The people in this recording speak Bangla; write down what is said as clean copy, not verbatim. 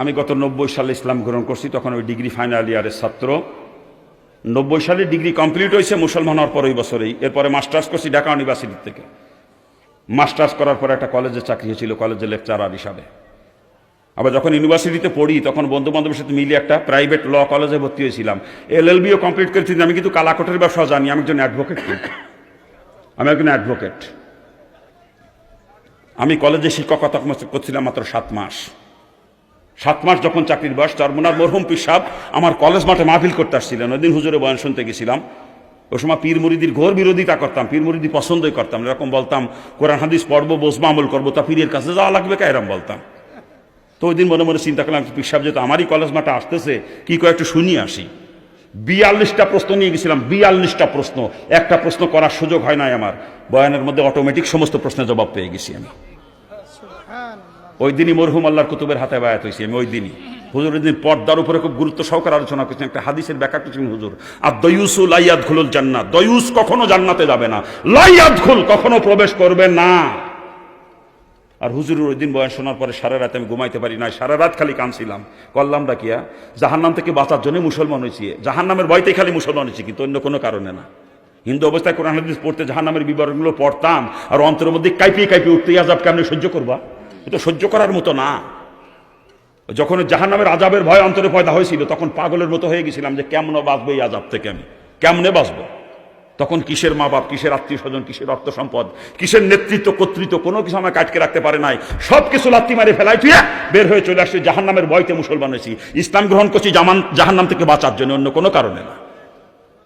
আমি গত 90 সালে ইসলাম গ্রহণ করছি, তখন ওই ডিগ্রি ফাইনাল ইয়ারের ছাত্র। 90 সালে ডিগ্রি কমপ্লিট হয়েছে মুসলমান হওয়ার পর ওই বছরেই। এরপরে মাস্টার্স করছি ঢাকা ইউনিভার্সিটি থেকে। মাস্টার্স করার পর একটা কলেজে চাকরি হয়েছিল, কলেজের লেকচারার হিসাবে। আবার যখন ইউনিভার্সিটিতে পড়ি তখন বন্ধু বান্ধবের সাথে মিলিয়ে একটা প্রাইভেট ল কলেজে ভর্তি হয়েছিলাম। LLBও কমপ্লিট করেছি। আমি কিন্তু কালাকোটের ব্যবসা জানি, আমি একজন অ্যাডভোকেট। আমি একজন অ্যাডভোকেট। আমি কলেজে শিক্ষকতা করছিলাম মাত্র 7 মাস। 7 মাস যখন চাকরির বয়স, চরমনার মরহুম পীর সাহেব আমার কলেজ মাঠে মাহফিল করতে আসছিলেন। ওই দিন হুজুরে বয়ান শুনতে গেছিলাম। ওই সময় পীর মুরিদির ঘোর বিরোধিতা করতাম, পীর মুরিদি পছন্দই করতাম। এরকম বলতাম কোরআন হাদিস পড়বো, বসবো, আমল করবো, তা পীরের কাছে যাওয়া লাগবে কা, এরকম বলতাম। তো ওই দিন মনে মনে চিন্তা করলাম পীর সাহেব যেহেতু আমারই কলেজ মাঠে আসতেছে, কি করে একটু শুনিয়ে আসি। 42টা প্রশ্ন নিয়ে গেছিলাম, 42টা প্রশ্ন। একটা প্রশ্ন করার সুযোগ হয় নাই আমার। বয়ানের মধ্যে অটোমেটিক সমস্ত প্রশ্নের জবাব পেয়ে গেছি আমি। ওই দিনই মরহুম আল্লাহর কুতুবের হাতে বায়াত হয়েছি আমি। ওই দিনই হুজুর ওই দিন পর্দার উপরে খুব গুরুত্ব সহকারে আলোচনা করছেন। একটা হাদিসের ব্যাখ্যা করছেন হুজুর, আর দয়ুসু লা ইয়াদখুলুল জান্নাত, দয়ুস কখনো জান্নাতে যাবে না, লা ইয়াদখুল কখনো প্রবেশ করবে না। আর হুজুরের ওই দিন বয়ান শোনার পরে সারা রাত আমি ঘুমাইতে পারি না, সারা রাত খালি কাঁদছিলাম। করলামটা কিয়া, জাহান্নাম থেকে বাঁচার জন্য মুসলমান হয়েছি। জাহান্নামের ভয়তেই খালি মুসলমান হয়েছি, কিন্তু অন্য কোনো কারণে না। হিন্দু অবস্থায় কোরআন হাদিস পড়তে জাহান্নামের বিবরণগুলো পড়তাম, আর অন্তরের মধ্যে কাঁপিয়ে কাঁপিয়ে উঠতে, আযাব কেমনে সহ্য করবা, এটা সহ্য করার মতো না। যখন জাহান্নামের আযাবের ভয় অন্তরে পয়দা হয়েছিল, তখন পাগলের মতো হয়ে গেছিলাম যে কেমন বাঁচবো এই আযাব থেকে, আমি কেমনে বাঁচবো। তখন কিসের মা বাপ, কিসের আত্মীয় স্বজন, কিসের অর্থ সম্পদ, কিসের নেতৃত্ব কর্তৃত্ব, কোনো কিছু আমাকে আটকে রাখতে পারে নাই। সব কিছু লাত্তি মারে ফেলাই তুই বের হয়ে চলে আসছে। জাহান্নামের ভয়তে মুসলমান হয়েছি, ইসলাম গ্রহণ করছি জাহান্নাম থেকে বাঁচার জন্য, অন্য কোনো কারণে না।